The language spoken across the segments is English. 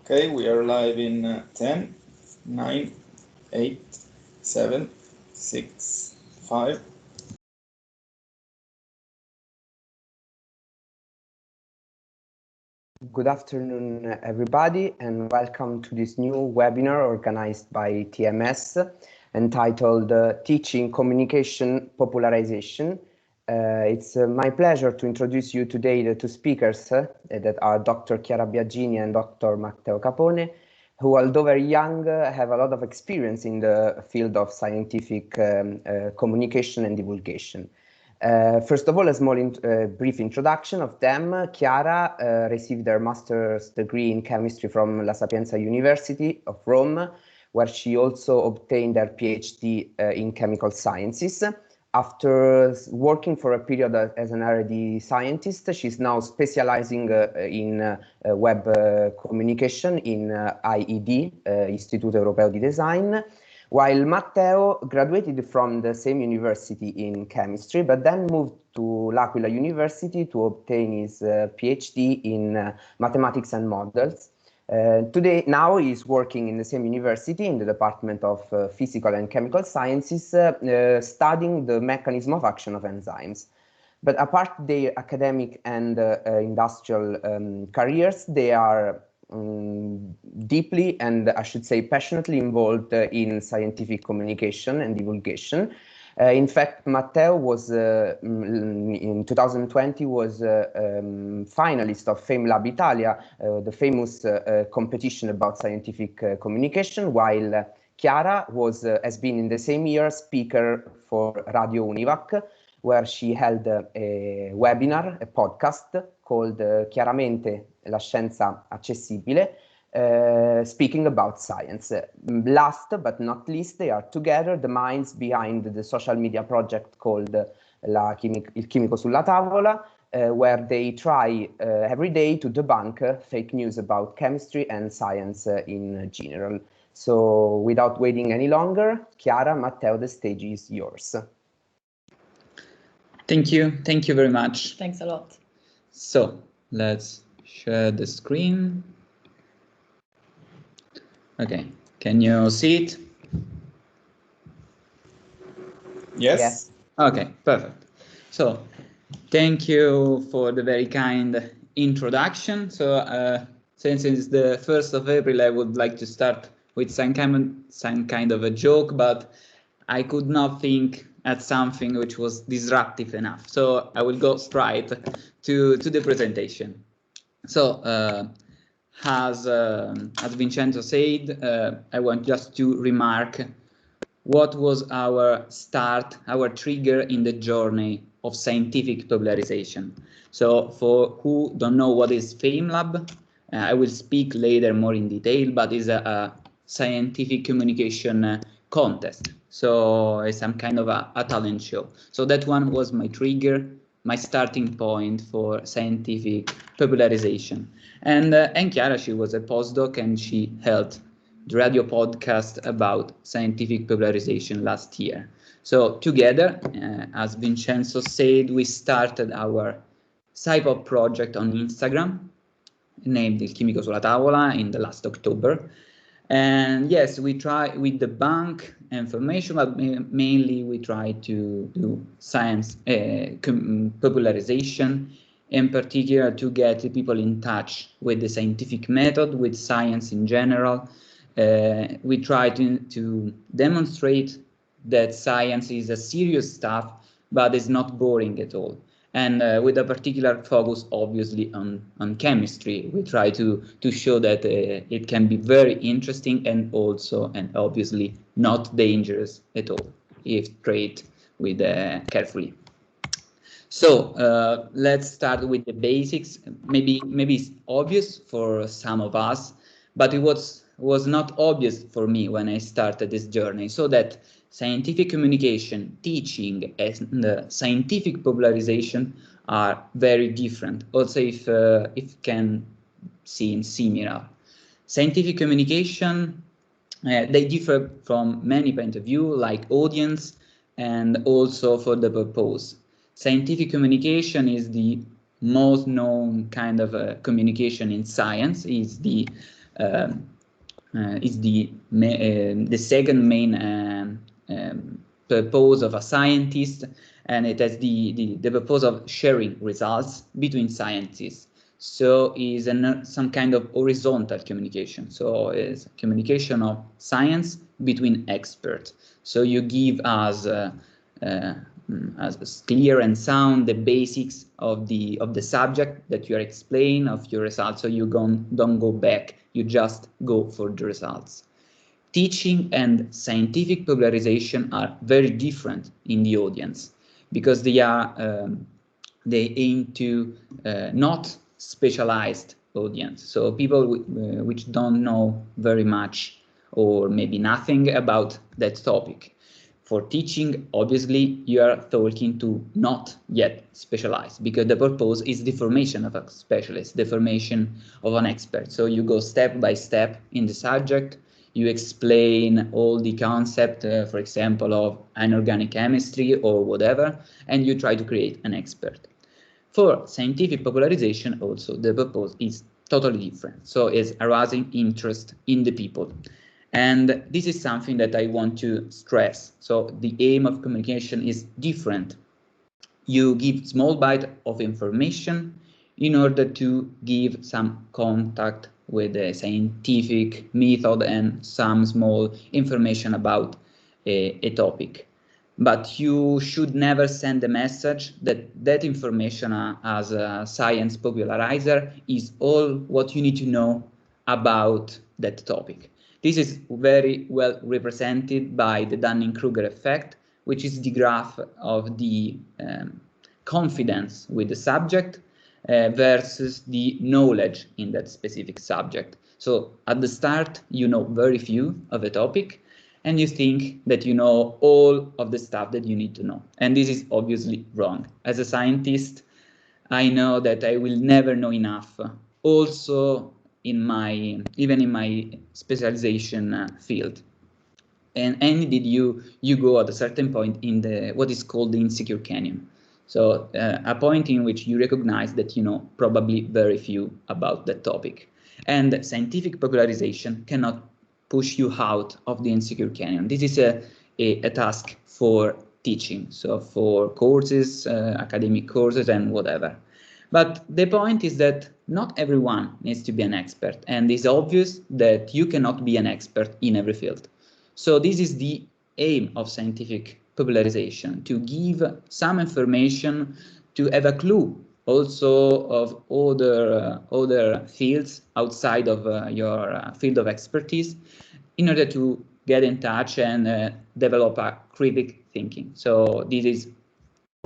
Okay, we are live in 10, 9, 8, 7, 6, 5. Good afternoon, everybody, and welcome to this new webinar organized by TMS entitled Teaching Communication Popularization. It's my pleasure to introduce you today the two speakers that are Dr. Chiara Biagini and Dr. Matteo Capone, who, although very young, have a lot of experience in the field of scientific communication and divulgation. First of all, a small brief introduction of them. Chiara received her master's degree in chemistry from La Sapienza University of Rome, where she also obtained her PhD in chemical sciences. After working for a period as an R&D scientist, she's now specializing in web communication in IED, Istituto Europeo di Design, while Matteo graduated from the same university in chemistry, but then moved to L'Aquila University to obtain his PhD in mathematics and models. Now he's working in the same university in the Department of Physical and Chemical Sciences, studying the mechanism of action of enzymes. But apart their academic and industrial careers, they are deeply and I should say passionately involved in scientific communication and divulgation. In fact, Matteo was in 2020 was finalist of FameLab Italia, the famous competition about scientific communication, while Chiara has been in the same year speaker for Radio UNIVAQ, where she held a webinar, a podcast called Chiaramente la scienza accessibile, speaking about science. Last but not least, they are together the minds behind the social media project called Il Chimico sulla Tavola, where they try every day to debunk fake news about chemistry and science in general. So without waiting any longer, Chiara, Matteo, the stage is yours. Thank you very much. Thanks a lot. So let's share the screen. Okay, can you see it? Yes. Okay, perfect. So thank you for the very kind introduction. So since it's the 1st of April, I would like to start with some kind of a joke, but I could not think at something which was disruptive enough. So I will go straight to the presentation. So as Vincenzo said, I want just to remark what was our start, our trigger in the journey of scientific popularization. So for who don't know what is FameLab, I will speak later more in detail, but it's a scientific communication contest. So it's some kind of a talent show. So that one was my trigger, my starting point for scientific popularization. And Chiara, she was a postdoc and she held the radio podcast about scientific popularization last year. So together, as Vincenzo said, we started our SciPop project on Instagram, named Il Chimico sulla Tavola in the last October. And yes, we debunk information, but mainly we try to do science popularization, in particular to get people in touch with the scientific method, with science in general. We try to demonstrate that science is a serious stuff, but it's not boring at all. And with a particular focus, obviously, on chemistry. We try to show that it can be very interesting and also, and obviously, not dangerous at all, if treated with carefully. So let's start with the basics. Maybe it's obvious for some of us, but it was not obvious for me when I started this journey. So that scientific communication, teaching, and scientific popularization are very different. Also, if can seem similar. Scientific communication, they differ from many points of view, like audience and also for the purpose. Scientific communication is the most known kind of communication in science. Is the is the second main purpose of a scientist, and it has the purpose of sharing results between scientists. So is some kind of horizontal communication. So it's communication of science between experts. So you give us as clear and sound the basics of the subject that you are explaining of your results. So you don't go back. You just go for the results. Teaching and scientific popularization are very different in the audience because they aim to not specialized audience. So people which don't know very much or maybe nothing about that topic. For teaching, obviously, you are talking to not yet specialized because the purpose is the formation of a specialist, the formation of an expert. So you go step by step in the subject, you explain all the concept, for example, of inorganic chemistry or whatever, and you try to create an expert. For scientific popularization, also, the purpose is totally different. So it's arousing interest in the people. And this is something that I want to stress. So the aim of communication is different. You give small bite of information in order to give some contact with the scientific method and some small information about a topic. But you should never send a message that information as a science popularizer is all what you need to know about that topic. This is very well represented by the Dunning-Kruger effect, which is the graph of the confidence with the subject versus the knowledge in that specific subject. So at the start, you know very few of a topic, and you think that you know all of the stuff that you need to know. And this is obviously wrong. As a scientist, I know that I will never know enough. Also, even in my specialization field. And indeed, you go at a certain point in what is called the insecure canyon. So a point in which you recognize that you know probably very few about that topic. And scientific popularization cannot push you out of the insecure canyon. This is a task for teaching, so for courses, academic courses and whatever. But the point is that not everyone needs to be an expert, and it's obvious that you cannot be an expert in every field. So this is the aim of scientific popularization, to give some information, to have a clue also of other fields outside of your field of expertise, in order to get in touch and develop a critical thinking. So this is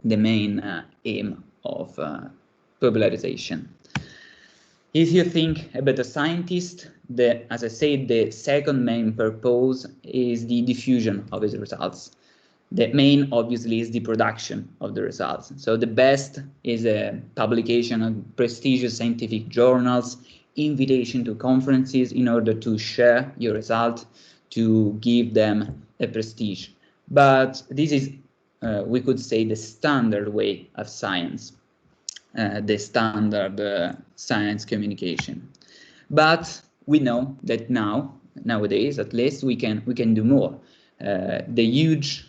the main aim of popularization. If you think about a scientist, as I said, the second main purpose is the diffusion of his results. The main, obviously, is the production of the results. So the best is a publication of prestigious scientific journals, invitation to conferences in order to share your result, to give them a prestige. But this is, we could say, the standard way of science, the standard science communication. But we know that nowadays, at least, we can do more. The huge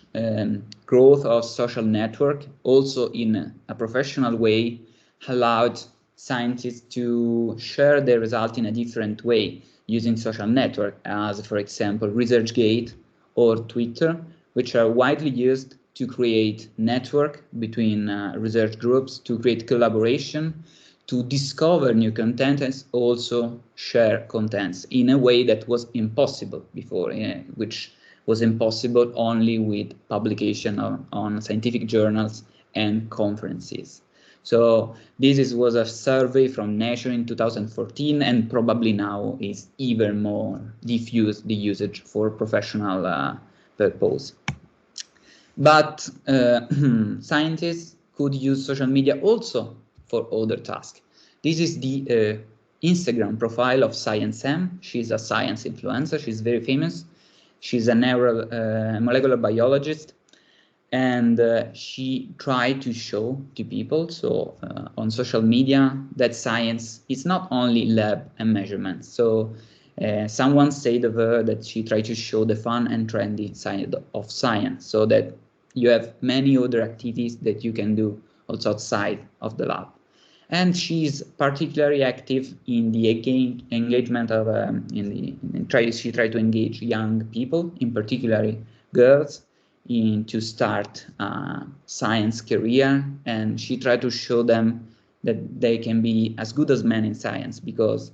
growth of social network, also in a professional way, allowed scientists to share their results in a different way using social network, as for example ResearchGate or Twitter, which are widely used to create network between research groups, to create collaboration, to discover new content, and also share contents in a way that was impossible before, which was impossible only with publication on scientific journals and conferences. So this was a survey from Nature in 2014, and probably now is even more diffused, the usage for professional purpose. But scientists could use social media also for other tasks. This is the Instagram profile of Science M. She's a science influencer. She's very famous. She's a molecular biologist, and she tried to show to people, so on social media, that science is not only lab and measurements. So Someone said of her that she tried to show the fun and trendy side of science, so that you have many other activities that you can do also outside of the lab. And she's particularly active in the engagement of, she tried to engage young people, in particular girls, to start a science career, and she tried to show them that they can be as good as men in science, because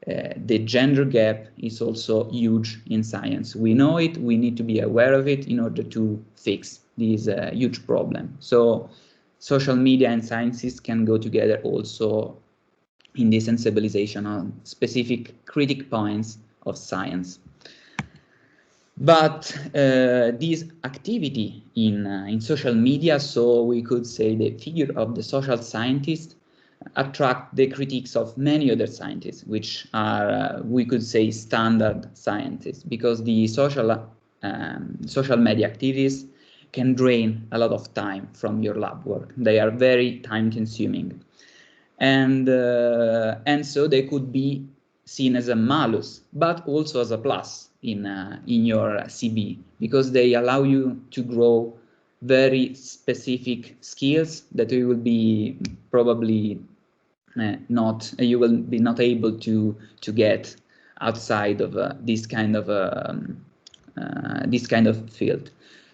the gender gap is also huge in science. We know it, we need to be aware of it in order to fix this huge problem. So social media and sciences can go together also in the sensibilization on specific critical points of science. But this activity in social media, so we could say the figure of the social scientist, attract the critiques of many other scientists, which are, we could say, standard scientists, because the social media activities can drain a lot of time from your lab work. They are very time consuming. And so they could be seen as a malus, but also as a plus in your CV, because they allow you to grow very specific skills that you will be probably not able to get outside of this kind of field.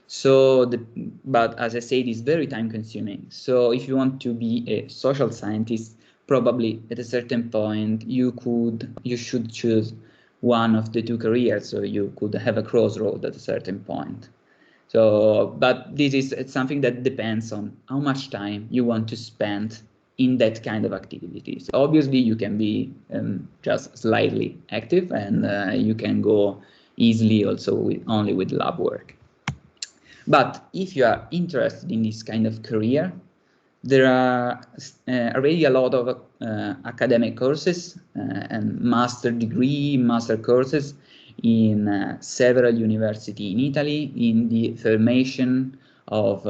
So, but as I said, it's very time consuming. So if you want to be a social scientist, probably at a certain point you should choose one of the two careers, so you could have a crossroad at a certain point. So, but this is something that depends on how much time you want to spend in that kind of activities. Obviously, you can be just slightly active, and you can go easily also only with lab work. But if you are interested in this kind of career, there are already a lot of academic courses and master courses in several universities in Italy in the formation of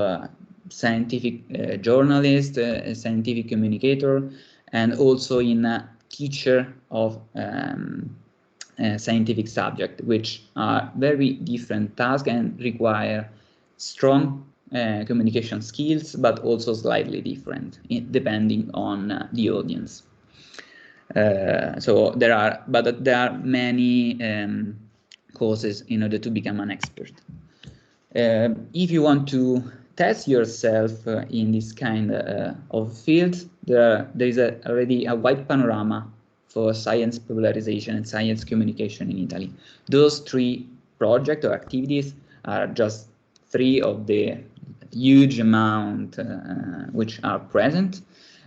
scientific journalist, scientific communicator, and also in teacher of scientific subject, which are very different tasks and require strong communication skills, but also slightly different depending on the audience. So there are many courses in order to become an expert. If you want to test yourself in this kind of field, there is already a wide panorama for science popularization and science communication in Italy. Those three projects or activities are just three of the huge amount which are present.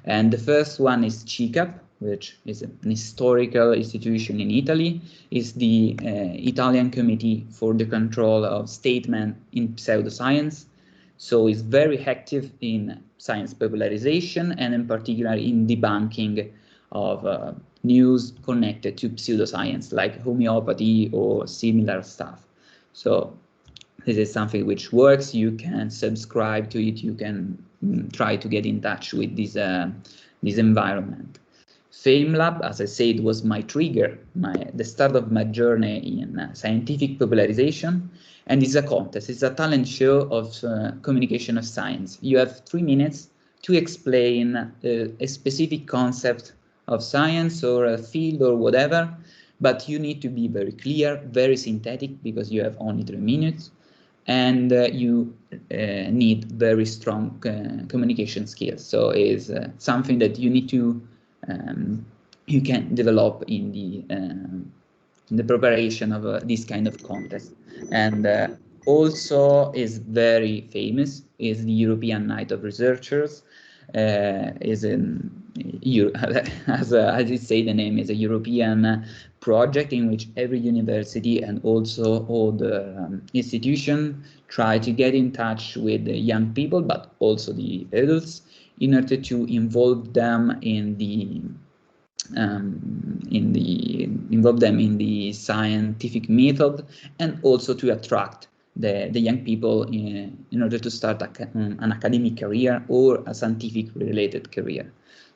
And the first one is CICAP, which is an historical institution in Italy. It's the Italian Committee for the Control of Statement in Pseudoscience. So it's very active in science popularization, and in particular in debunking of news connected to pseudoscience, like homeopathy or similar stuff. So this is something which works. You can subscribe to it. You can try to get in touch with this environment. FameLab, as I said, was my trigger, the start of my journey in scientific popularization. And it's a contest. It's a talent show of communication of science. You have 3 minutes to explain a specific concept of science or a field or whatever, but you need to be very clear, very synthetic, because you have only 3 minutes. And you need very strong communication skills. So it's something that you need to you can develop in the preparation of this kind of contest. And also is very famous is the European Night of Researchers. Is in as it say, the name is a European project in which every university and also all the institution try to get in touch with the young people, but also the adults, in order to involve them in the scientific method, and also to attract the young people in order to start an academic career or a scientific related career.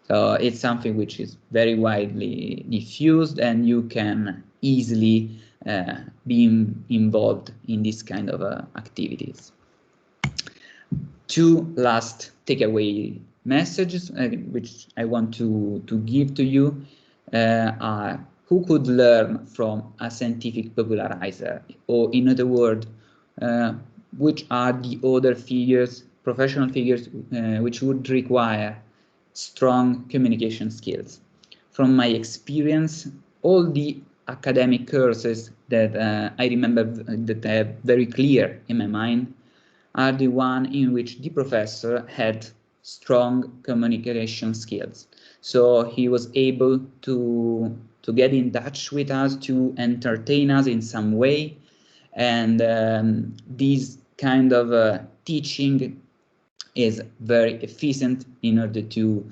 So it's something which is very widely diffused, and you can easily be involved in this kind of activities. Two last takeaway messages which I want to give to you are who could learn from a scientific popularizer, or in other words, which are the other figures, professional figures, which would require strong communication skills. From my experience, all the academic courses that I remember that I have very clear in my mind are the one in which the professor had strong communication skills. So he was able to get in touch with us, to entertain us in some way. And this kind of teaching is very efficient in order to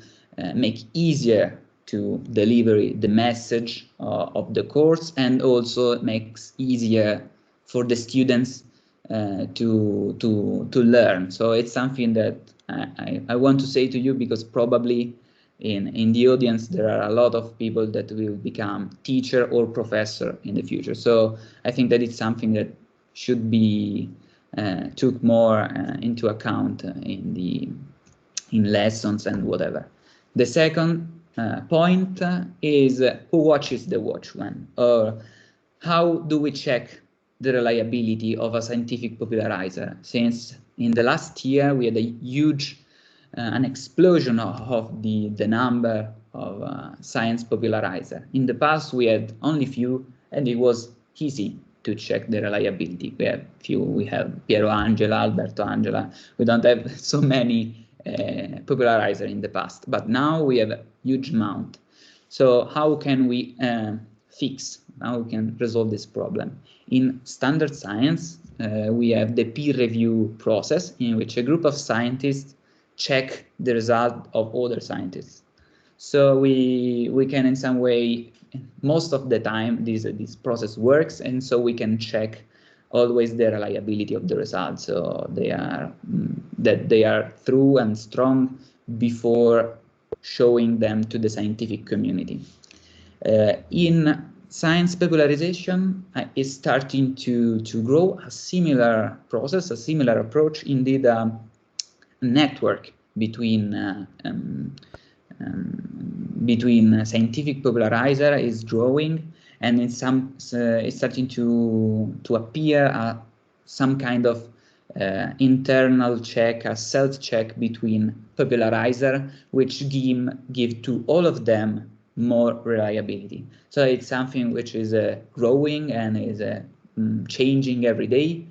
make easier to deliver the message of the course, and also makes easier for the students to learn. So it's something that I want to say to you, because probably in the audience there are a lot of people that will become teacher or professor in the future. So I think that it's something that should be took more into account in lessons and whatever. The second point is who watches the watchman, or how do we check the reliability of a scientific popularizer, since in the last year we had a huge an explosion of the number of science popularizer. In the past we had only few, and it was easy to check the reliability. We have few, we have Piero Angela, Alberto Angela, we don't have so many popularizer in the past, but now we have a huge amount. So how can we how we can resolve this problem? In standard science, we have the peer review process, in which a group of scientists check the result of other scientists. So we can in some way, most of the time, this process works, and so we can check always the reliability of the results. So they are that they are true and strong before showing them to the scientific community. In science popularization is starting to grow a similar process, a similar approach, indeed a network between scientific popularizer is growing, and in some it's starting to appear some kind of internal check, a self-check between popularizer, which give to all of them more reliability. So it's something which is growing and is changing every day.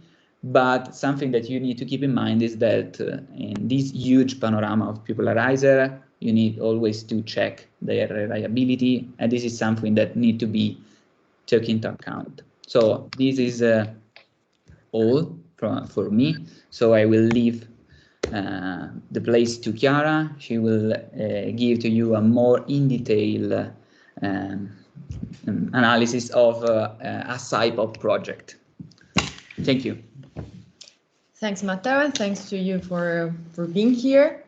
But something that you need to keep in mind is that in this huge panorama of popularizer, you need always to check their reliability, and this is something that need to be taken into account. So this is all for me. So I will leave the place to Chiara. She will give to you a more in detail analysis of a SciPop project. Thank you. Thanks, Matteo, and thanks to you for being here.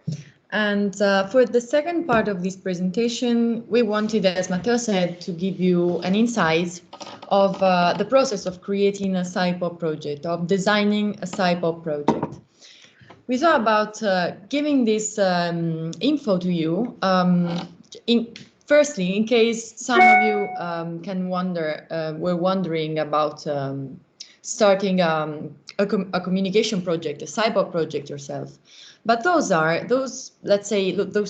And for the second part of this presentation, we wanted, as Matteo said, to give you an insight of the process of creating a SciPop project, of designing a SciPop project. We thought about giving this info to you, firstly, in case some of you were wondering about starting a communication project, a SciPop project yourself. But those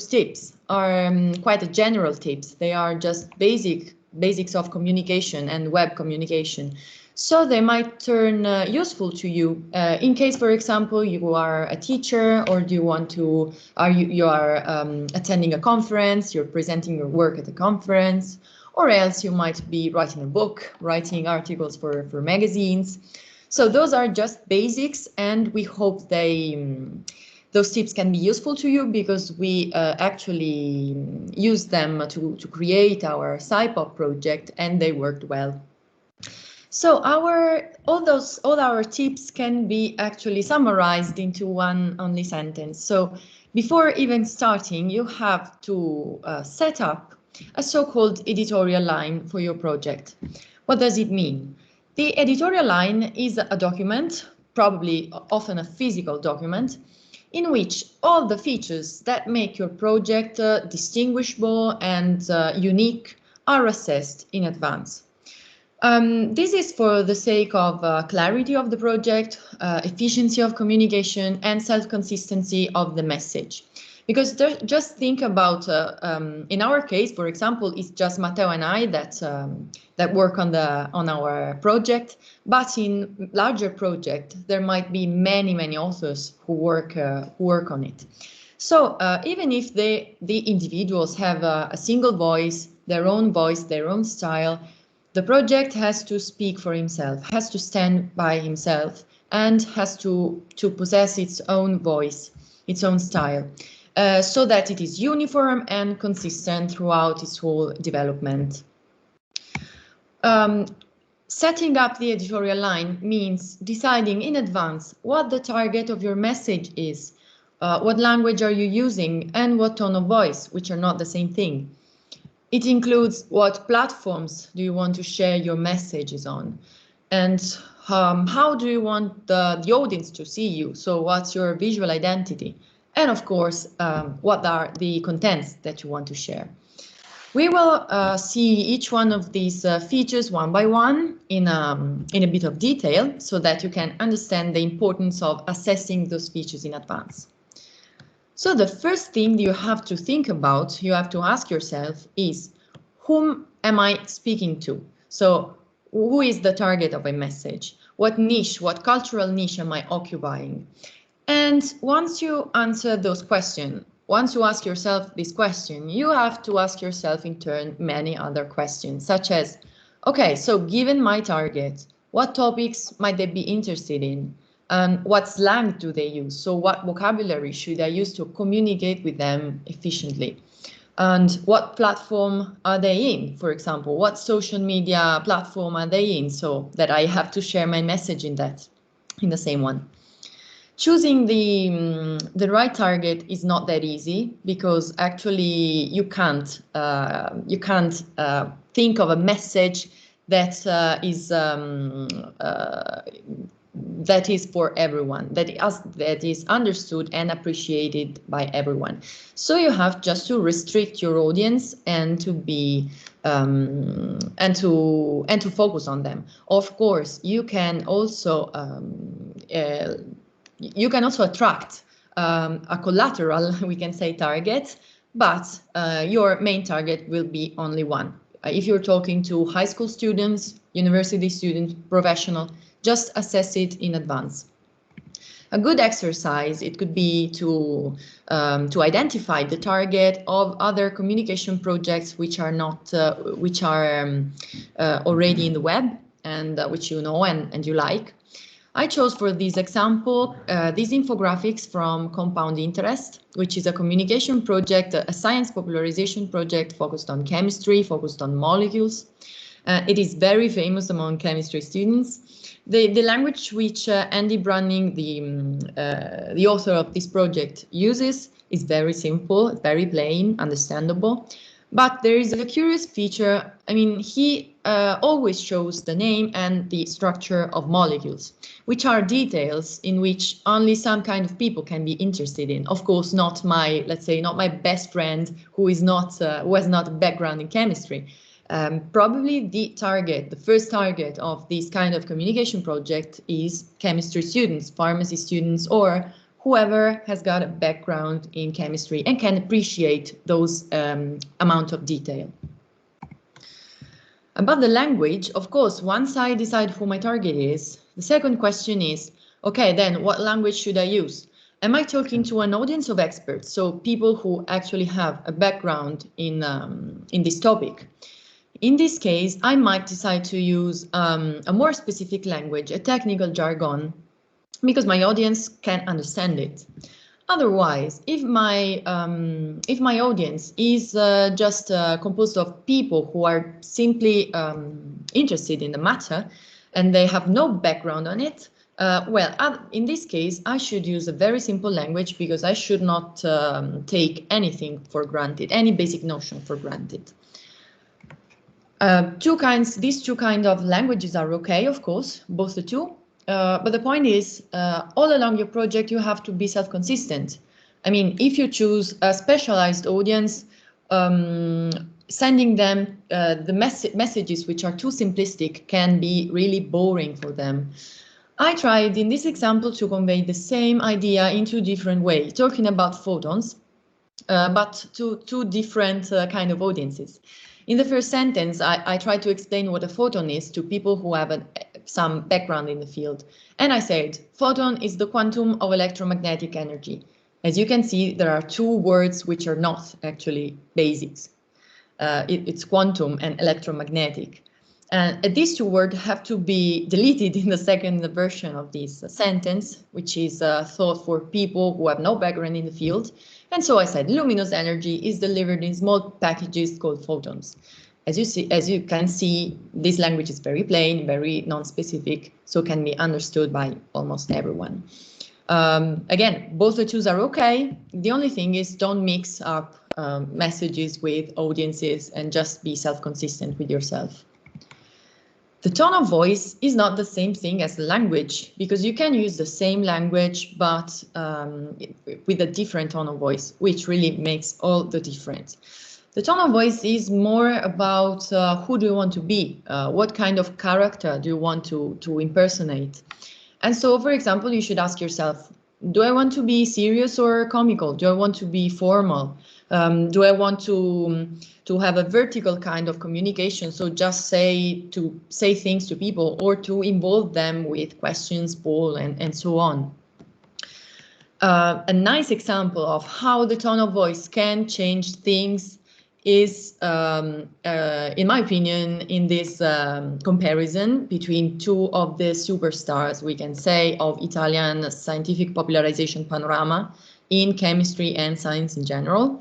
tips are quite general tips. They are just basics of communication and web communication. So they might turn useful to you in case, for example, you are a teacher, or do you want to, you are attending a conference, you're presenting your work at a conference, or else you might be writing a book, writing articles for magazines. So those are just basics, and we hope those tips can be useful to you, because we actually use them to create our SciPop project, and they worked well. So all our tips can be actually summarized into one only sentence. So before even starting, you have to set up a so-called editorial line for your project. What does it mean? The editorial line is a document, probably often a physical document, in which all the features that make your project distinguishable and unique are assessed in advance. This is for the sake of clarity of the project, efficiency of communication, and self-consistency of the message. Because just think about, in our case, for example, it's just Matteo and I that work on our project. But in larger project, there might be many authors who work on it. So even if the individuals have a single voice, their own style, the project has to speak for himself, has to stand by himself, and has to possess its own voice, its own style. So that it is uniform and consistent throughout its whole development. Setting up the editorial line means deciding in advance what the target of your message is, what language are you using, and what tone of voice, which are not the same thing. It includes what platforms do you want to share your messages on, and how do you want the audience to see you, so what's your visual identity. And of course, what are the contents that you want to share. We will see each one of these features one by one in a bit of detail so that you can understand the importance of assessing those features in advance. So the first thing you have to think about, you have to ask yourself is, whom am I speaking to? So who is the target of a message? What niche, what cultural niche am I occupying? And once you answer those questions, once you ask yourself this question, you have to ask yourself in turn many other questions, such as, okay, so given my target, what topics might they be interested in? What slang do they use? So what vocabulary should I use to communicate with them efficiently? And what platform are they in? For example, what social media platform are they in, so that I have to share my message in the same one? Choosing the right target is not that easy, because actually you can't think of a message that is for everyone, that is understood and appreciated by everyone. So you have just to restrict your audience and to be and to focus on them. Of course, you can also attract a collateral, we can say, target, but your main target will be only one. If you're talking to high school students, university students, professional, just assess it in advance. A good exercise, it could be to identify the target of other communication projects which are not already in the web, and which you know and you like. I chose for this example these infographics from Compound Interest, which is a communication project, a science popularization project focused on chemistry, focused on molecules. It is very famous among chemistry students. The language which Andy Browning, the author of this project, uses is very simple, very plain, understandable. But there is a curious feature. I mean, he always shows the name and the structure of molecules, which are details in which only some kind of people can be interested in. Of course, not my, let's say, not my best friend who has not a background in chemistry. Probably the first target of this kind of communication project is chemistry students, pharmacy students, or whoever has got a background in chemistry and can appreciate those amount of detail. About the language, of course, once I decide who my target is, the second question is, okay, then what language should I use? Am I talking to an audience of experts, so people who actually have a background in this topic? In this case, I might decide to use a more specific language, a technical jargon, because my audience can understand it. Otherwise, if my audience is just composed of people who are simply interested in the matter and they have no background on it, in this case, I should use a very simple language, because I should not take anything for granted, any basic notion for granted. These two kinds of languages are okay, of course, both the two. But the point is, all along your project, you have to be self-consistent. I mean, if you choose a specialized audience, sending them the messages which are too simplistic can be really boring for them. I tried in this example to convey the same idea in two different ways, talking about photons, but to two different kind of audiences. In the first sentence, I tried to explain what a photon is to people who have some background in the field. And I said, photon is the quantum of electromagnetic energy. As you can see, there are two words which are not actually basics. It's quantum and electromagnetic. And these two words have to be deleted in the second version of this sentence, which is thought for people who have no background in the field. And so I said, luminous energy is delivered in small packages called photons. As you can see, this language is very plain, very non-specific, so can be understood by almost everyone. Again, both the tools are okay. The only thing is don't mix up messages with audiences and just be self-consistent with yourself. The tone of voice is not the same thing as language, because you can use the same language, but with a different tone of voice, which really makes all the difference. The tone of voice is more about who do you want to be, what kind of character do you want to impersonate. And so, for example, you should ask yourself, do I want to be serious or comical? Do I want to be formal? Do I want to have a vertical kind of communication, so just say things to people, or to involve them with questions, poll, and so on. A nice example of how the tone of voice can change things is, in my opinion, in this comparison between two of the superstars, we can say, of Italian scientific popularization panorama in chemistry and science in general.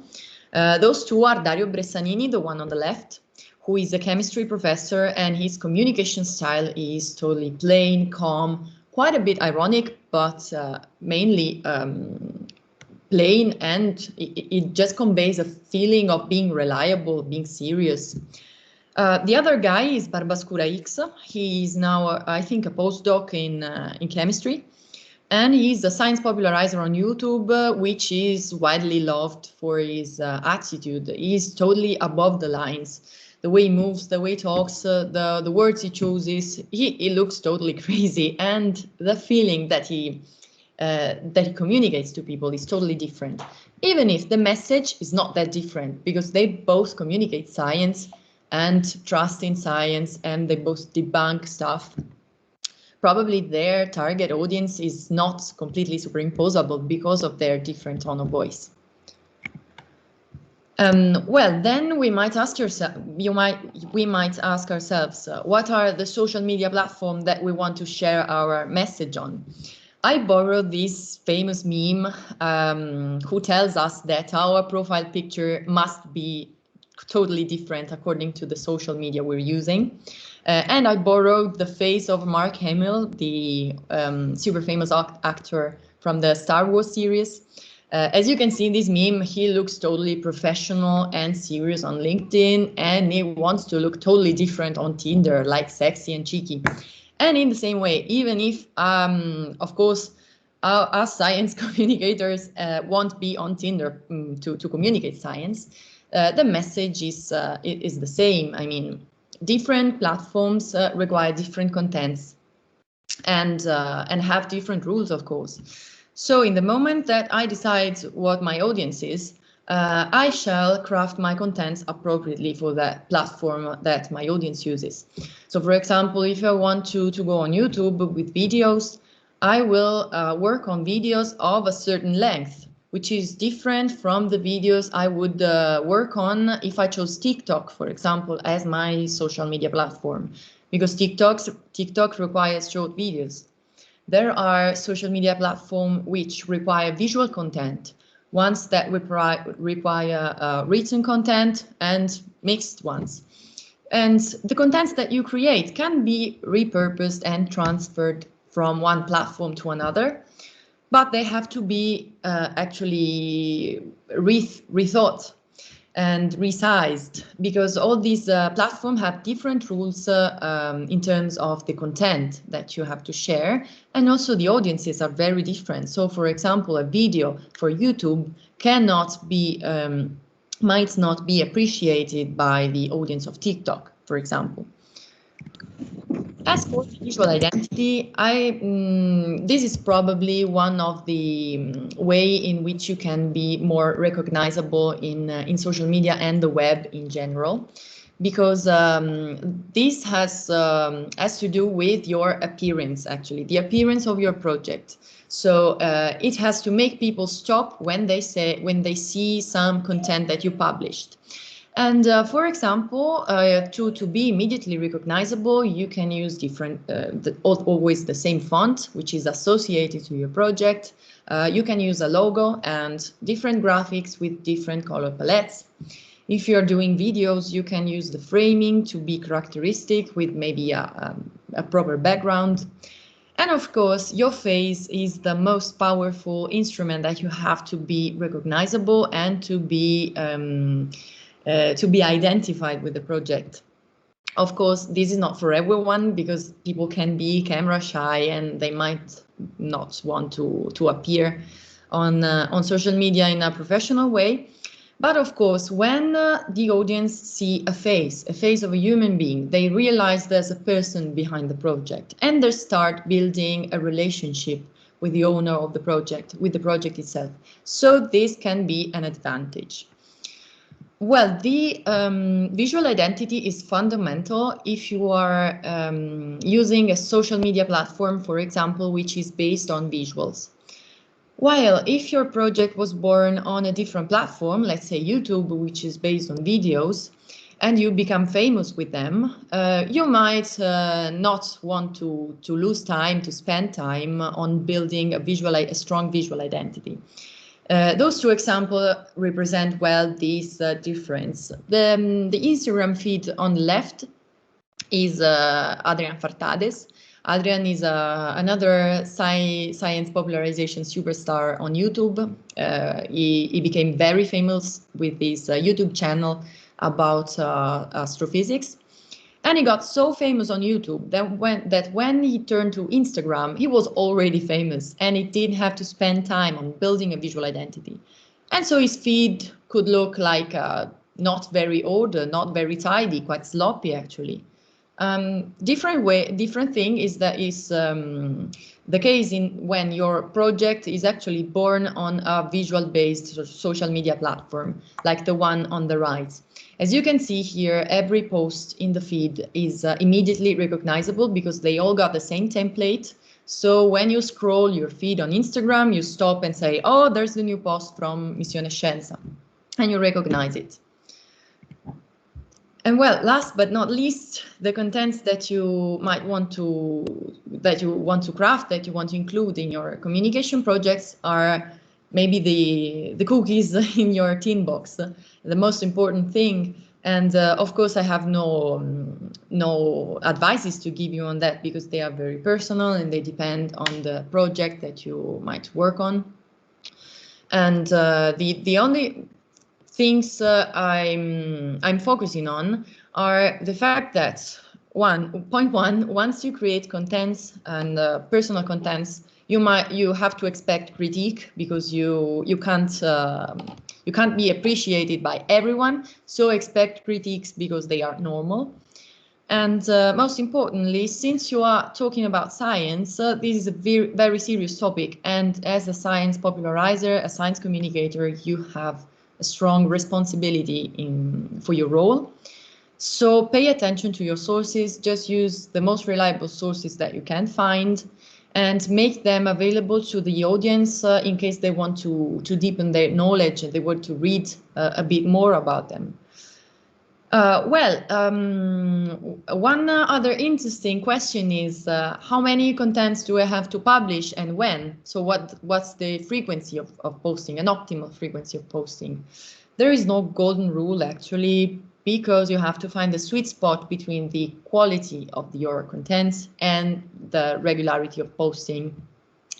Those two are Dario Bressanini, the one on the left, who is a chemistry professor, and his communication style is totally plain, calm, quite a bit ironic, but mainly plain, and it just conveys a feeling of being reliable, being serious. The other guy is Barbascura X. He is now, I think, a postdoc in chemistry. And he's a science popularizer on YouTube, which is widely loved for his attitude. He's totally above the lines. The way he moves, the way he talks, the words he chooses, he looks totally crazy. And the feeling that he communicates to people is totally different. Even if the message is not that different, because they both communicate science and trust in science, and they both debunk stuff. Probably their target audience is not completely superimposable because of their different tone of voice. Well, then we might ask ourselves, what are the social media platforms that we want to share our message on? I borrowed this famous meme who tells us that our profile picture must be totally different according to the social media we're using. And I borrowed the face of Mark Hamill, the super famous actor from the Star Wars series. As you can see in this meme, he looks totally professional and serious on LinkedIn, and he wants to look totally different on Tinder, like sexy and cheeky. And in the same way, even if, of course, us science communicators won't be on Tinder to communicate science, the message is the same. I mean, different platforms require different contents and have different rules, of course. So in the moment that I decide what my audience is, I shall craft my contents appropriately for that platform that my audience uses. So for example, if I want to go on YouTube with videos, I will work on videos of a certain length, which is different from the videos I would work on if I chose TikTok, for example, as my social media platform, because TikTok requires short videos. There are social media platforms which require visual content, ones that require written content and mixed ones. And the contents that you create can be repurposed and transferred from one platform to another, but they have to be actually rethought. and resized, because all these platforms have different rules in terms of the content that you have to share, and also the audiences are very different. So, for example, a video for YouTube cannot be, might not be appreciated by the audience of TikTok, for example. As for visual identity, this is probably one of the way in which you can be more recognizable in social media and the web in general, because this has to do with your appearance, actually, the appearance of your project. So it has to make people stop when they see some content that you published. And for example, to be immediately recognizable, you can use different, always the same font, which is associated to your project. You can use a logo and different graphics with different color palettes. If you're doing videos, you can use the framing to be characteristic with maybe a proper background. And of course, your face is the most powerful instrument that you have to be recognizable and to be identified with the project. Of course, this is not for everyone, because people can be camera shy and they might not want to appear on social media in a professional way. But of course, when the audience see a face of a human being, they realize there's a person behind the project, and they start building a relationship with the owner of the project, with the project itself. So this can be an advantage. Well, the visual identity is fundamental if you are using a social media platform, for example, which is based on visuals. While if your project was born on a different platform, let's say YouTube, which is based on videos, and you become famous with them, you might not want to lose time, to spend time on building a strong visual identity. Those two examples represent well this difference. The Instagram feed on the left is Adrian Fartades. Adrian is another science popularization superstar on YouTube. He became very famous with his YouTube channel about astrophysics. And he got so famous on YouTube that when he turned to Instagram, he was already famous, and he didn't have to spend time on building a visual identity. And so his feed could look like not very ordered, not very tidy, quite sloppy actually. Different thing is that the case when your project is actually born on a visual-based social media platform, like the one on the right. As you can see here, every post in the feed is immediately recognizable because they all got the same template. So when you scroll your feed on Instagram, you stop and say, oh, there's the new post from Missione Scienza, and you recognize it. And well, last but not least, the contents that you might want to craft, that you want to include in your communication projects are maybe the cookies in your tin box, the most important thing. And of course, I have no advices to give you on that because they are very personal and they depend on the project that you might work on. And the only things I'm focusing on are the fact that point one, once you create contents and personal contents, you have to expect critique because you can't be appreciated by everyone. So expect critiques because they are normal. And most importantly, since you are talking about science, this is a very serious topic. And as a science popularizer, a science communicator, you have a strong responsibility for your role. So pay attention to your sources, just use the most reliable sources that you can find and make them available to the audience in case they want to deepen their knowledge and they want to read a bit more about them. One other interesting question is how many contents do I have to publish and when? So what's the frequency of posting, an optimal frequency of posting? There is no golden rule actually, because you have to find the sweet spot between the quality of your contents and the regularity of posting,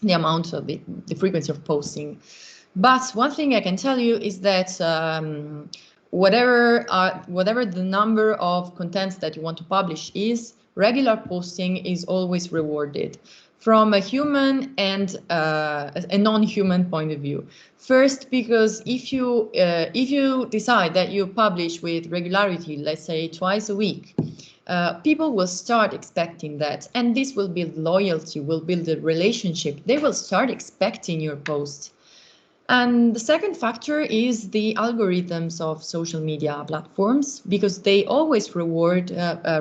the amount of the frequency of posting. But one thing I can tell you is that whatever the number of contents that you want to publish is, regular posting is always rewarded from a human and a non-human point of view. First, because if you decide that you publish with regularity, let's say twice a week, people will start expecting that, and this will build loyalty, will build a relationship. They will start expecting your post. And the second factor is the algorithms of social media platforms, because they always reward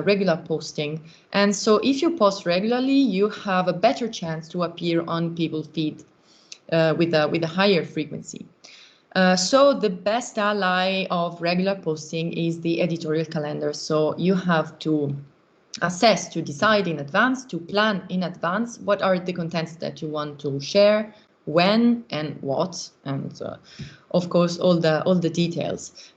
regular posting. And so if you post regularly, you have a better chance to appear on people's feed with a higher frequency. So the best ally of regular posting is the editorial calendar. So you have to assess, to decide in advance, to plan in advance what are the contents that you want to share, when and what, and of course all the details,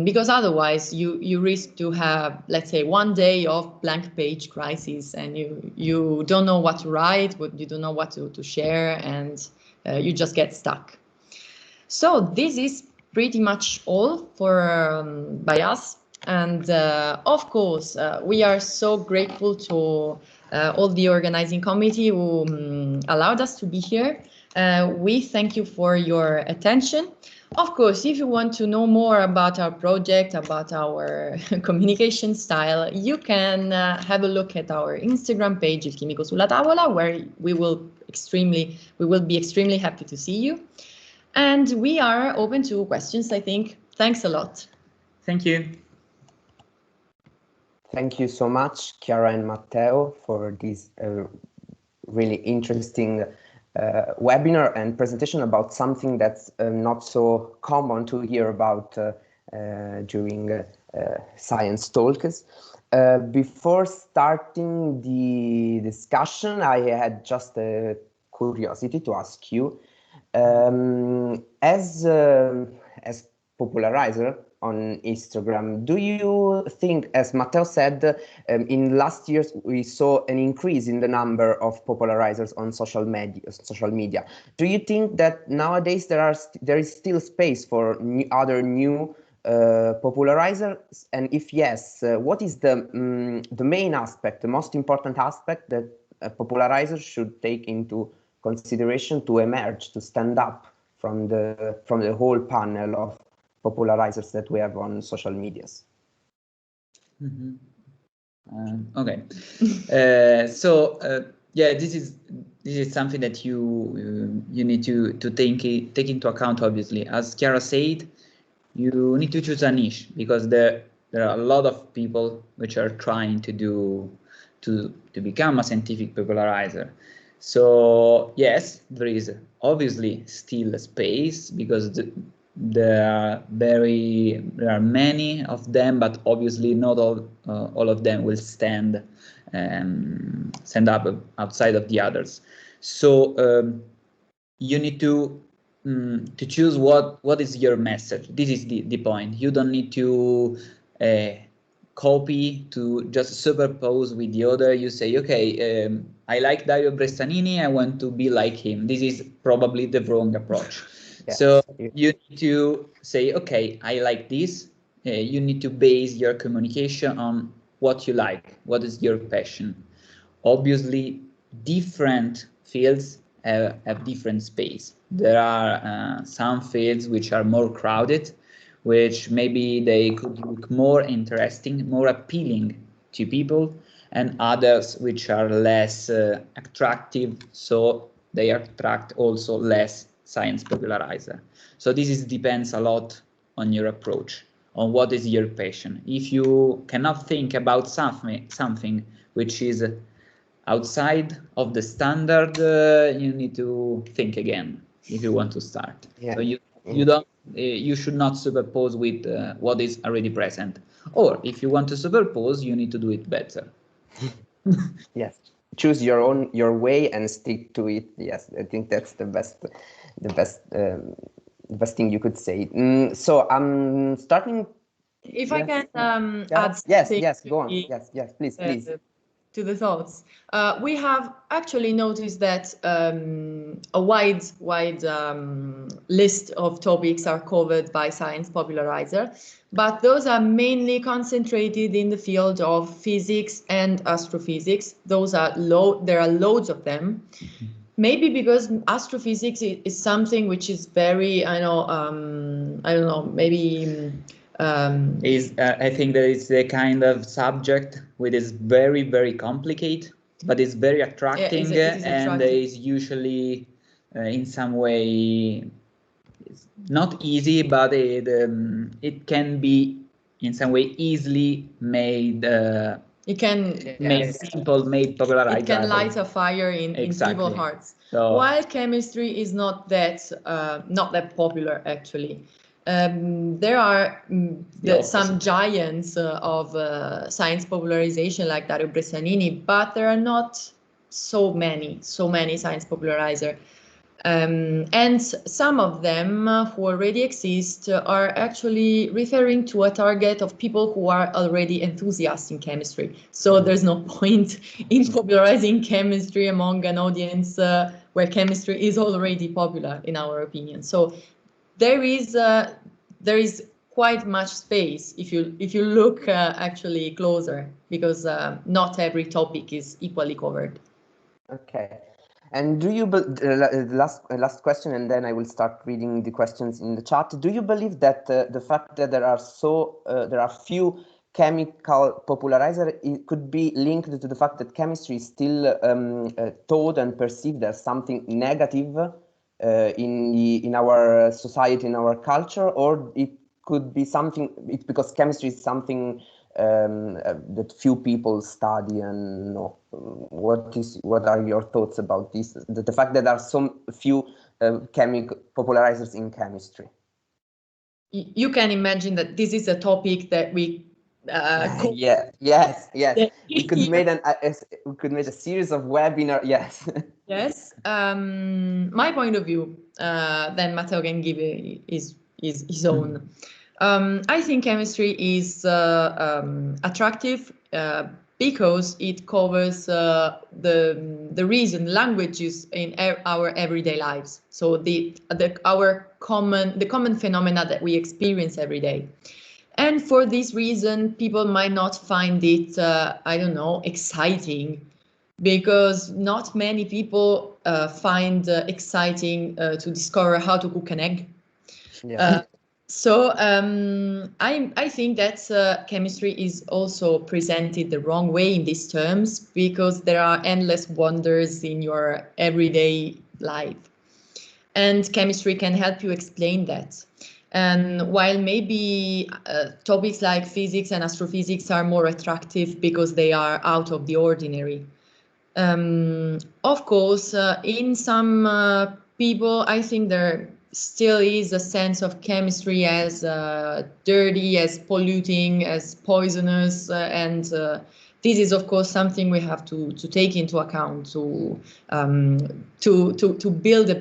because otherwise you risk to have, let's say, one day of blank page crisis, and you don't know what to write, but you don't know what to share, and you just get stuck. So this is pretty much all for by us, and of course we are so grateful to all the organizing committee who allowed us to be here. We thank you for your attention. Of course, if you want to know more about our project, about our communication style, you can have a look at our Instagram page, Il Chimico sulla Tavola, where we will be extremely happy to see you. And we are open to questions, I think. Thanks a lot. Thank you. Thank you so much, Chiara and Matteo, for this really interesting webinar and presentation about something that's not so common to hear about during science talks. Before starting the discussion, I had just a curiosity to ask you, as Popularizer on Instagram, do you think, as Matteo said, in last years we saw an increase in the number of popularizers on social media? Do you think that nowadays there is still space for other new popularizers? And if yes, what is the main aspect, the most important aspect that a popularizer should take into consideration to emerge, to stand up from the whole panel of popularizers that we have on social medias? Mm-hmm. Okay. Yeah, this is something that you need to take into account. Obviously, as Chiara said, you need to choose a niche, because there are a lot of people which are trying to become a scientific popularizer. So yes, there is obviously still a space, because there are many of them, but obviously not all of them will stand up outside of the others. So you need to choose what is your message. This is the point. You don't need to copy, to just superpose with the other. You say, okay, I like Dario Brestanini, I want to be like him. This is probably the wrong approach. Yes. So you need to say, okay, I like this. You need to base your communication on what you like, what is your passion. Obviously, different fields have different space. There are some fields which are more crowded, which maybe they could look more interesting, more appealing to people, and others which are less attractive, so they attract also less science popularizer. So this depends a lot on your approach, on what is your passion. If you cannot think about something which is outside of the standard, you need to think again if you want to start. Yeah. So you should not superpose with what is already present. Or if you want to superpose, you need to do it better. Yes, choose your way and stick to it. Yes, I think that's the best thing you could say. So I'm starting. If I can add. Yes, go on. Yes, please. to the thoughts. We have actually noticed that a wide list of topics are covered by Science Popularizer, but those are mainly concentrated in the field of physics and astrophysics. There are loads of them. Maybe because astrophysics is something which is very, I don't know, maybe. I think that it's the kind of subject which is very, very complicated, but it's very attracting, and is usually in some way it's not easy, but it can be in some way easily made. It can made popularized. It can light a fire in people's hearts. So, while chemistry is not that popular, actually. There are some giants of science popularization like Dario Bressanini, but there are not so many science popularizer. And some of them who already exist are actually referring to a target of people who are already enthusiasts in chemistry. So there's no point in popularizing chemistry among an audience where chemistry is already popular, in our opinion. So there is quite much space if you look actually closer, because not every topic is equally covered. Okay. And do you last question, and then I will start reading the questions in the chat. Do you believe that the fact that there are few chemical popularizer, it could be linked to the fact that chemistry is still taught and perceived as something negative in our society, in our culture, or it could be something? It's because chemistry is something that few people study and know. What are your thoughts about this? The fact that there are so few chemical popularizers in chemistry. You can imagine that this is a topic that we yes. We could make a series of webinar. Yes. Yes. My point of view. Then Matteo can give his own. I think chemistry is attractive because it covers the reason languages in our everyday lives. So the common phenomena that we experience every day. And for this reason, people might not find it, I don't know, exciting, because not many people find exciting to discover how to cook an egg. Yeah. So I think that chemistry is also presented the wrong way in these terms, because there are endless wonders in your everyday life. And chemistry can help you explain that. And while maybe topics like physics and astrophysics are more attractive because they are out of the ordinary. Of course, in some people, I think there still is a sense of chemistry as dirty, as polluting, as poisonous, and this is, of course, something we have to take into account to build a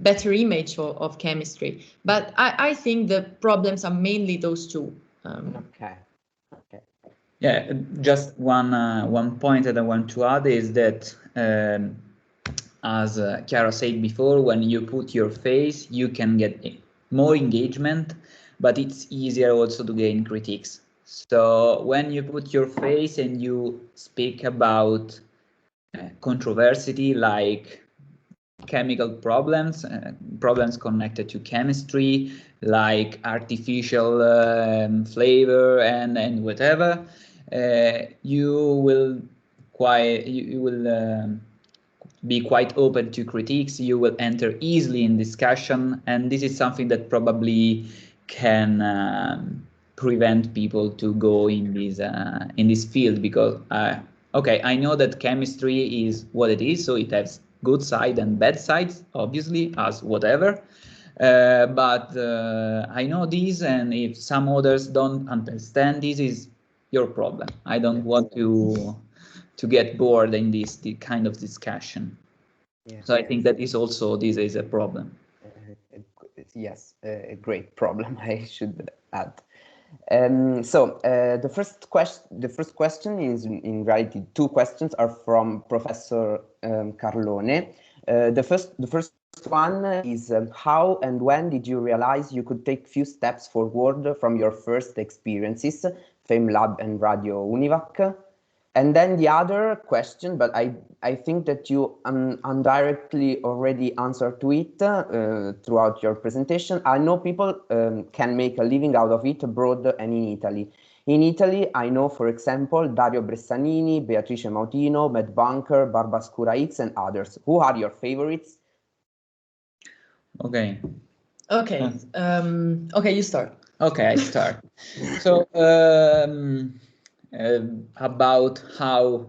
better image of chemistry. But I think the problems are mainly those two. Okay. Yeah, just one point that I want to add is that, as Chiara said before, when you put your face, you can get more engagement, but it's easier also to gain critiques. So when you put your face and you speak about controversy like chemical problems, problems connected to chemistry, like artificial flavor and whatever, you will be quite open to critiques. You will enter easily in discussion, and this is something that probably can prevent people to go in this field, because okay, I know that chemistry is what it is, so it has good side and bad sides, obviously, as whatever. But I know this, and if some others don't understand, this is your problem. I don't want to get bored in this kind of discussion. Yeah. So I think that this is a problem. Yes, a great problem, I should add. The first question is, in reality, two questions are from Professor Carlone. The first one is, how and when did you realize you could take few steps forward from your first experiences, FameLab and Radio UNIVAQ? And then the other question, but I think that you indirectly already answered to it throughout your presentation. I know people can make a living out of it abroad and in Italy. In Italy, I know, for example, Dario Bressanini, Beatrice Mautino, Matt Bunker, Barbascura X, and others. Who are your favorites? Okay. Okay. Okay, you start. Okay, I start. So about how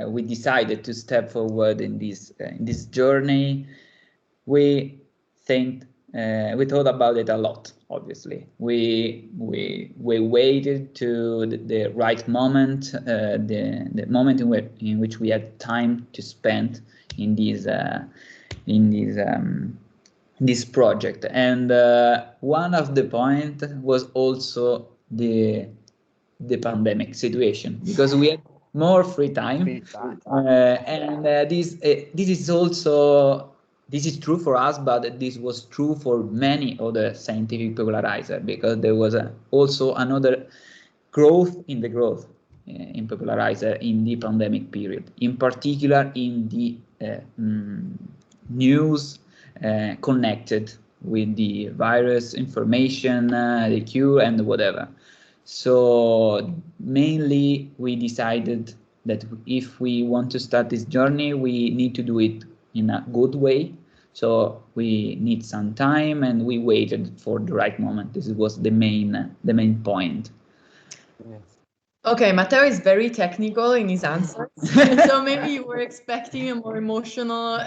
we decided to step forward in this journey, we thought about it a lot. Obviously, we waited to the right moment, the moment in which we had time to spend in this project, and one of the point was also the pandemic situation, because we had more free time. And this is true for us, but this was true for many other scientific popularizer, because there was also another growth in popularizer in the pandemic period, in particular in the news connected with the virus information, the cure and whatever. So mainly we decided that if we want to start this journey, we need to do it in a good way. So we need some time, and we waited for the right moment. This was the main point. Yes. Okay, Matteo is very technical in his answers, so maybe you were expecting a more emotional.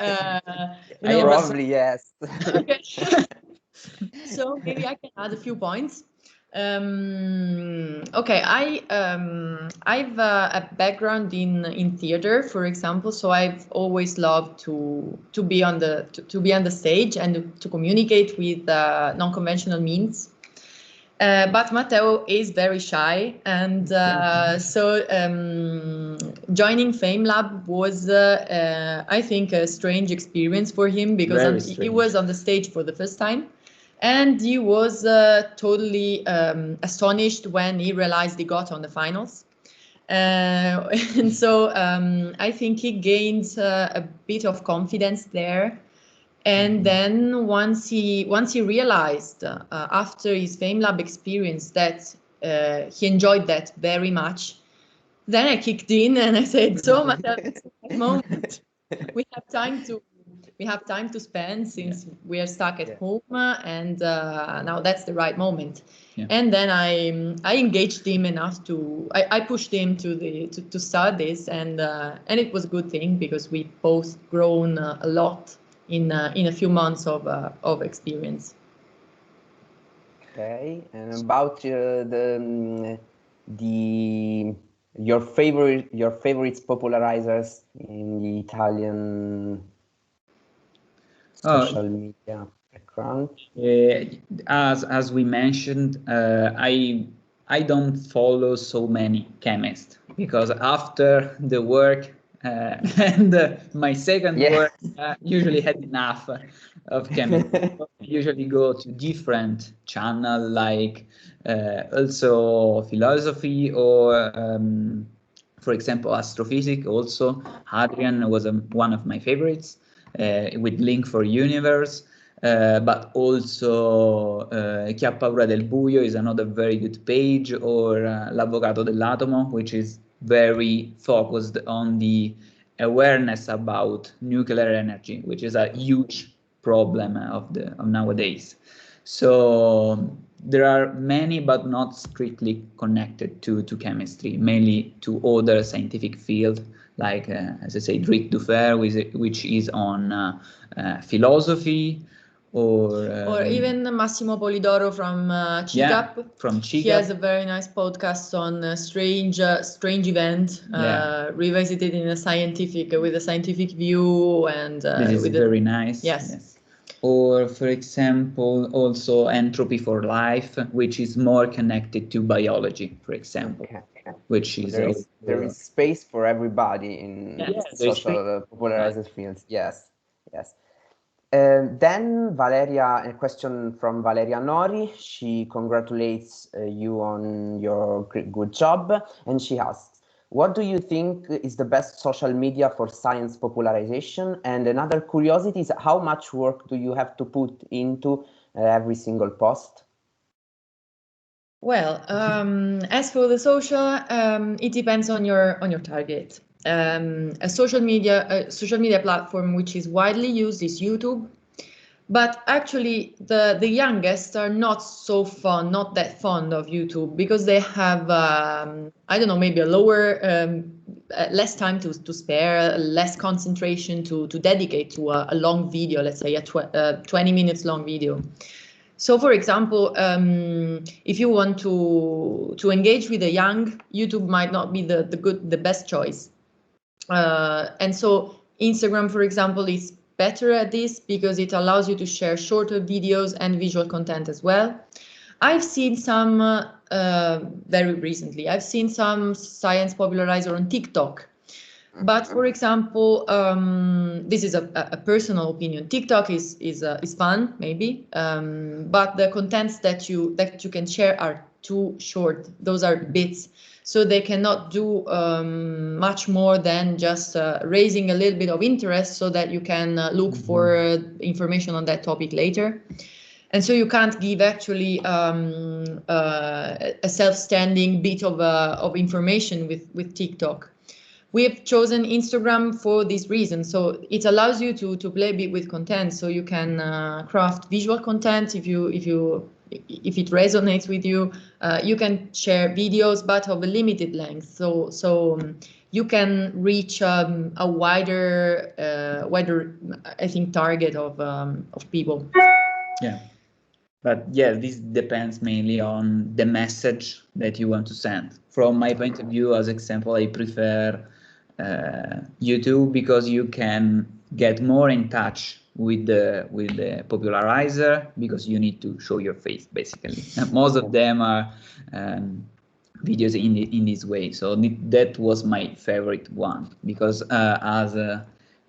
Probably yes. Okay. So maybe I can add a few points. Okay, I've a background in theater, for example, so I've always loved to be on the stage and to communicate with non-conventional means. But Matteo is very shy, and so joining FameLab was, I think, a strange experience for him, because he was on the stage for the first time. And he was totally astonished when he realized he got on the finals. And so I think he gained a bit of confidence there. And then once he realized after his FameLab experience that he enjoyed that very much, then I kicked in and I said, so Matteo, at this moment, we have time to spend, since we are stuck at home, and now that's the right moment. Yeah. And then I engaged him enough I pushed him to start this, and it was a good thing, because we both grown a lot in a few months of experience. Okay, and about your favorites popularizers in the Italian social media background. As we mentioned, I don't follow so many chemists, because after the work and my second work usually had enough of chemists. I usually go to different channels, like also philosophy, or for example astrophysics. Also Adrian was one of my favorites, with Link for Universe. But also Chi ha paura del buio is another very good page, or L'Avvocato dell'Atomo, which is very focused on the awareness about nuclear energy, which is a huge problem of nowadays. So there are many, but not strictly connected to chemistry, mainly to other scientific fields, like as I say, Dric Dufer, which is on philosophy, or even Massimo Polidoro from CICAP. Yeah, from CICAP. He has a very nice podcast on strange event, revisited in with a scientific view, and this is very nice. Yes. or for example, also Entropy for Life, which is more connected to biology, for example, which is there is space for everybody in social popularized fields. Yes, yes. Then Valeria, a question from Valeria Nori. She congratulates you on your good job, and she asks, what do you think is the best social media for science popularization? And another curiosity is, how much work do you have to put into every single post? Well, as for the social, it depends on your target. A social media platform which is widely used is YouTube, but actually the youngest are not that fond of YouTube, because they have I don't know, maybe a lower less time to spare, less concentration to dedicate to a long video, let's say a 20 minutes long video. So, for example, if you want to engage with the young, YouTube might not be the best choice. And so Instagram, for example, is better at this because it allows you to share shorter videos and visual content as well. I've seen some very recently. I've seen some science popularizer on TikTok. But for example, this is a personal opinion. TikTok is fun, maybe, but the contents that you can share are too short. Those are bits, so they cannot do much more than just raising a little bit of interest, so that you can look for information on that topic later. And so you can't give actually a self-standing bit of information with TikTok. We have chosen Instagram for this reason. So it allows you to play a bit with content. So you can craft visual content if it resonates with you. You can share videos, but of a limited length. So you can reach a wider I think target of people. Yeah. But yeah, this depends mainly on the message that you want to send. From my point of view, as example, I prefer YouTube, because you can get more in touch with the popularizer, because you need to show your face basically. And most of them are videos in this way. So that was my favorite one, because as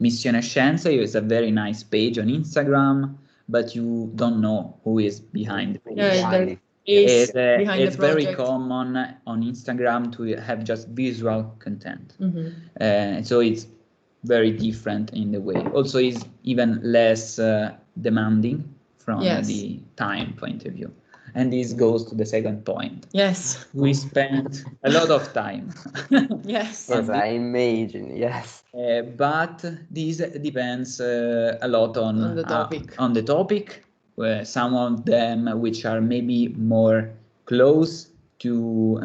Missione Scienza is a very nice page on Instagram, but you don't know who is behind the page. It's very common on Instagram to have just visual content. So it's very different in the way. Also, is even less demanding from the time point of view. And this goes to the second point. Yes. We spent a lot of time. Yes. Yes, I imagine, yes. But this depends a lot on the topic. Where some of them which are maybe more close to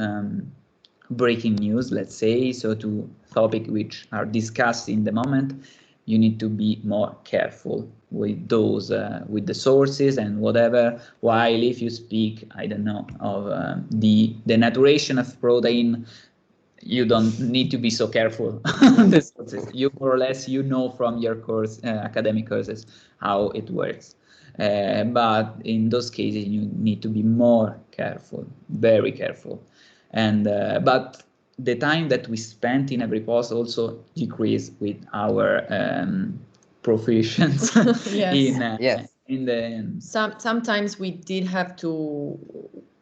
breaking news, let's say, so to topic which are discussed in the moment, you need to be more careful with those, with the sources and whatever. While if you speak, I don't know, of the denaturation of protein, you don't need to be so careful. You more or less, you know from your course, academic courses, how it works. But in those cases, you need to be more careful, very careful. And but the time that we spent in every post also decreased with our proficiency. In the sometimes we did have to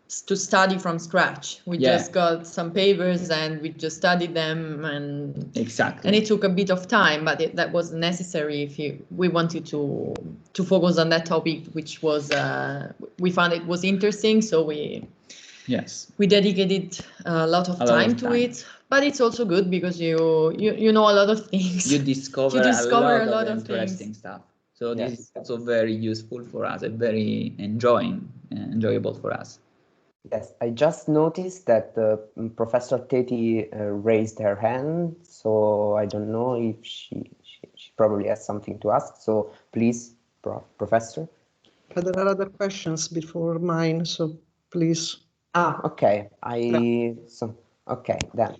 study from scratch. We just got some papers and we just studied them, and exactly. And it took a bit of time, but that was necessary if we wanted to focus on that topic, which was we found it was interesting. So we dedicated a lot of time to it. But it's also good because you know a lot of things. You discover a lot of interesting stuff. So this is also very useful for us and very enjoyable for us. Yes, I just noticed that Professor Teti raised her hand, so I don't know if she probably has something to ask. So please, Professor. But there are other questions before mine, so please. Okay. Okay, then.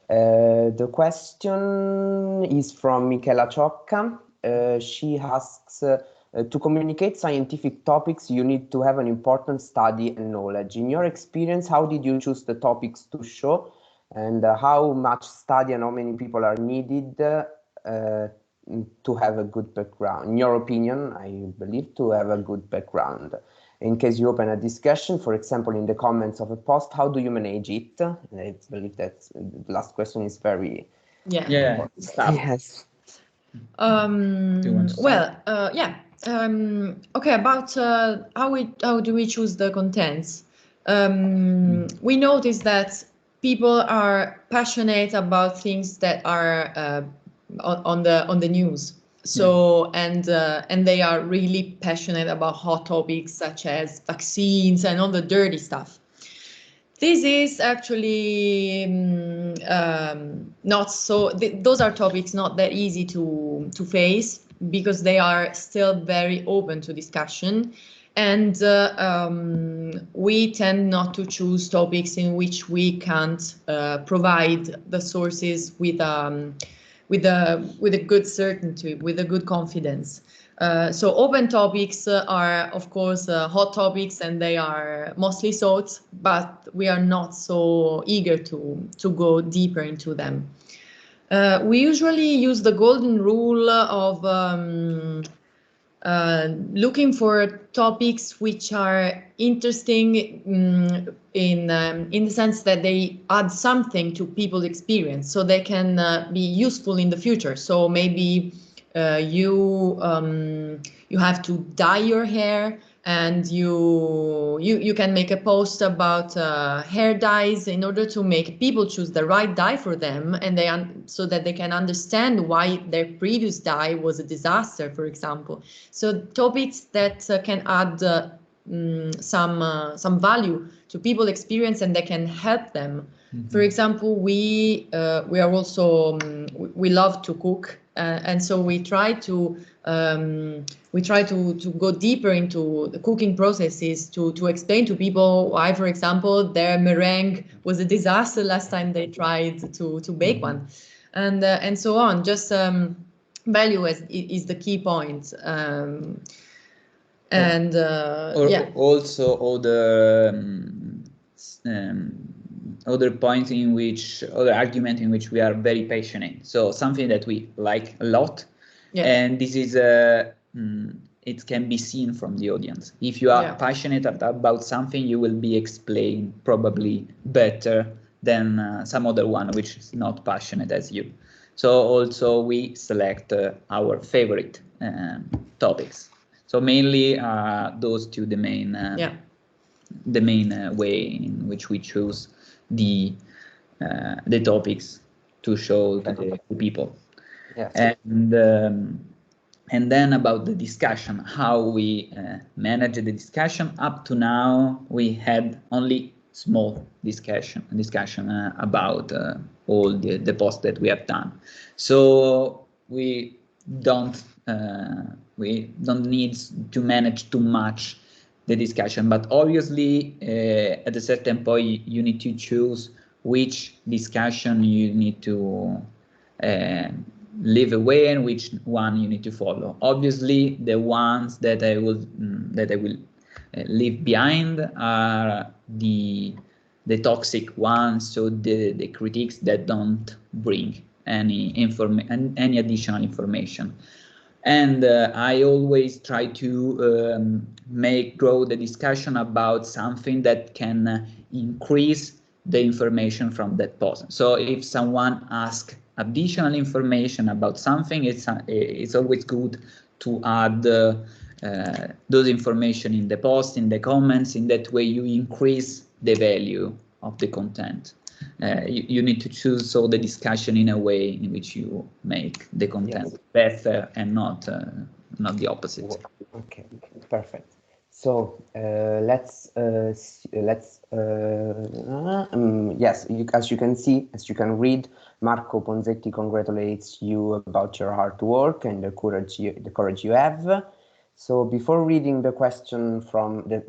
The question is from Michela Ciocca. She asks, To communicate scientific topics, you need to have an important study and knowledge. In your experience, how did you choose the topics to show, and how much study and how many people are needed to have a good background? In your opinion, I believe to have a good background. In case you open a discussion, for example, in the comments of a post, how do you manage it? I believe that the last question is very yeah. Yes. Okay, about how do we choose the contents? We notice that people are passionate about things that are on the news. So and they are really passionate about hot topics such as vaccines and all the dirty stuff. This is actually not so. Those are topics not that easy to face because they are still very open to discussion, and we tend not to choose topics in which we can't provide the sources with a good certainty, with a good confidence. So open topics are, of course, hot topics, and they are mostly sought, but we are not so eager to go deeper into them. We usually use the golden rule of looking for topics which are interesting in the sense that they add something to people's experience, so they can be useful in the future. So maybe you have to dye your hair, and you can make a post about hair dyes in order to make people choose the right dye for them, and so that they can understand why their previous dye was a disaster, for example. So topics that can add some value to people's experience, and they can help them. For example, we are also we love to cook, and so we try to go deeper into the cooking processes to explain to people why, for example, their meringue was a disaster last time they tried to bake one, and so on. Just value is the key point. Also other points in which, other argument in which we are very passionate. So something that we like a lot, and this is it can be seen from the audience. If you are passionate about something, you will be explained probably better than some other one which is not passionate as you. So also we select our favorite topics. So mainly those two the main way in which we choose the topics to show to the people. And then about the discussion, how we manage the discussion. Up to now, we had only small discussion about all the posts that we have done. So we don't need to manage too much the discussion, but obviously at a certain point you need to choose which discussion you need to leave away and which one you need to follow. Obviously, the ones that I will leave behind are the toxic ones, so the critiques that don't bring any additional information. And I always try to grow the discussion about something that can increase the information from that post. So if someone asks additional information about something, it's always good to add those information in the post, in the comments. In that way, you increase the value of the content. You need to choose the discussion in a way in which you make the content better and not the opposite. Okay, perfect. So let's yes, as you can see, as you can read, Marco Ponzetti congratulates you about your hard work and the courage you have. So before reading the question from the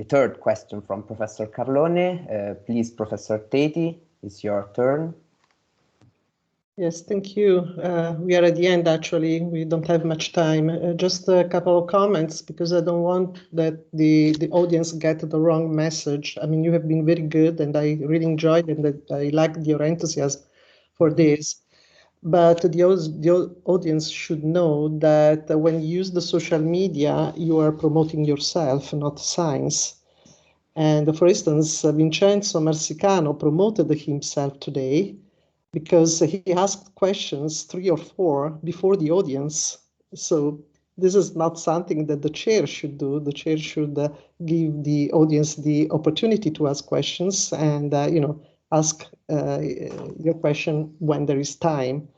third question from Professor Carlone, please, Professor Teti, it's your turn. Yes, thank you. We are at the end, actually. We don't have much time. Just a couple of comments, because I don't want that the audience get the wrong message. I mean, you have been very good, and I really enjoyed it, and that I liked your enthusiasm for this. But the audience should know that when you use the social media, you are promoting yourself, not science. And for instance, Vincenzo Marsicano promoted himself today because he asked questions, 3 or 4, before the audience. So this is not something that the chair should do. The chair should give the audience the opportunity to ask questions and, ask your question when there is time.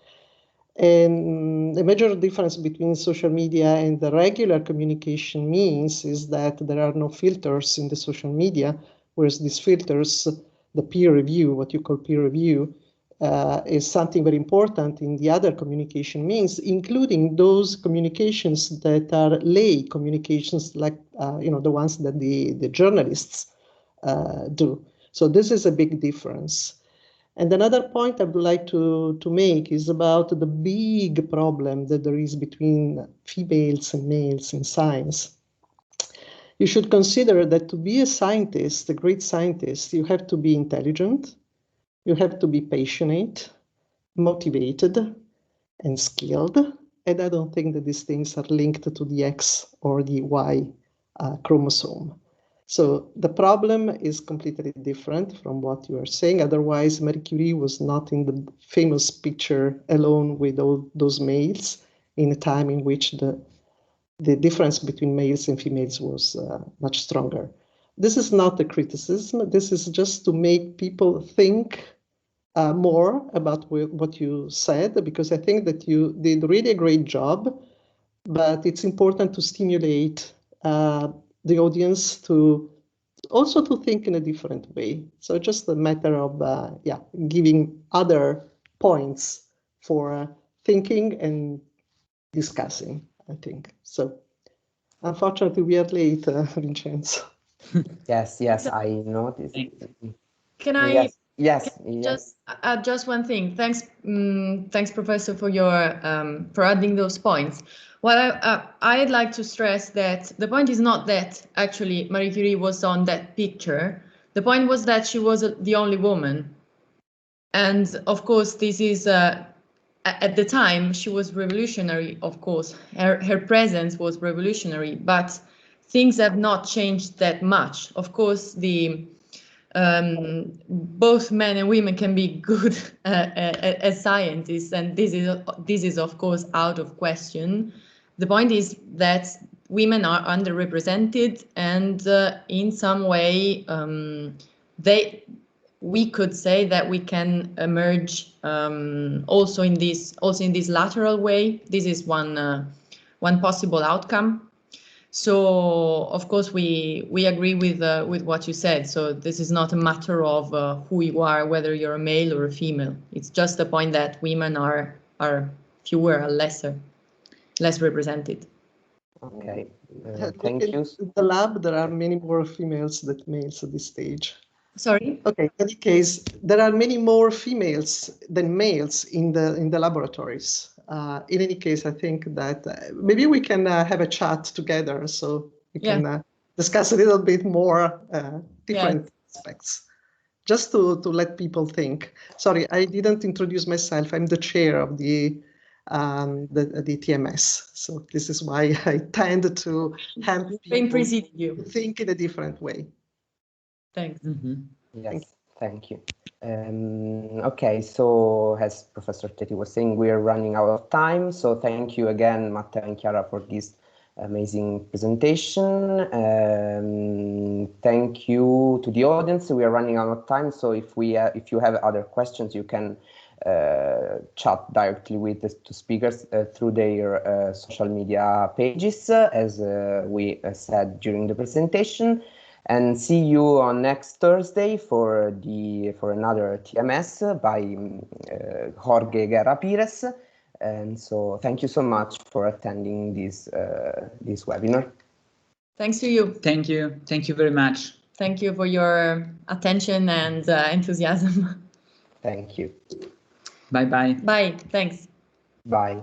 And the major difference between social media and the regular communication means is that there are no filters in the social media, whereas these filters, the peer review, what you call peer review, is something very important in the other communication means, including those communications that are lay communications, like the ones that the journalists do. So this is a big difference. And another point I would like to make is about the big problem that there is between females and males in science. You should consider that to be a scientist, a great scientist, you have to be intelligent, you have to be passionate, motivated, and skilled. And I don't think that these things are linked to the X or the Y chromosome. So the problem is completely different from what you are saying. Otherwise, Marie Curie was not in the famous picture alone with all those males in a time in which the difference between males and females was much stronger. This is not a criticism. This is just to make people think more about what you said, because I think that you did really a great job, but it's important to stimulate the audience to also to think in a different way. So just a matter of giving other points for thinking and discussing, I think. So unfortunately we are late, Vincenzo. Yes, I noticed. Can I Yes. just add just one thing? Thanks, Professor, for your for adding those points. Well, I'd like to stress that the point is not that actually Marie Curie was on that picture. The point was that she was the only woman, and of course, this is at the time she was revolutionary. Of course, her presence was revolutionary, but things have not changed that much. Of course, both men and women can be good as scientists, and this is of course out of question. The point is that women are underrepresented, and in some way we could say that we can emerge also in this lateral way. This is one possible outcome. So of course we agree with what you said. So this is not a matter of who you are, whether you're a male or a female. It's just the point that women are fewer, less represented. Okay, thank you. In the lab, there are many more females than males at this stage. Sorry? Okay, in any case, there are many more females than males in the laboratories. In any case, I think that maybe we can have a chat together so we can discuss a little bit more different aspects, just to let people think. Sorry, I didn't introduce myself. I'm the chair of the TMS. So this is why I tend to help people think in a different way. Thanks. Yes, thank you. Okay, so as Professor Teti was saying, we are running out of time. So thank you again, Matteo and Chiara, for this amazing presentation. Thank you to the audience. We are running out of time. So if you have other questions, you can chat directly with the two speakers through their social media pages, as we said during the presentation. And see you on next Thursday for another TMS by Jorge Guerra Pires. And so thank you so much for attending this webinar. Thanks to you. Thank you very much. Thank you for your attention and enthusiasm. Thank you. Bye bye. Bye. Thanks. Bye.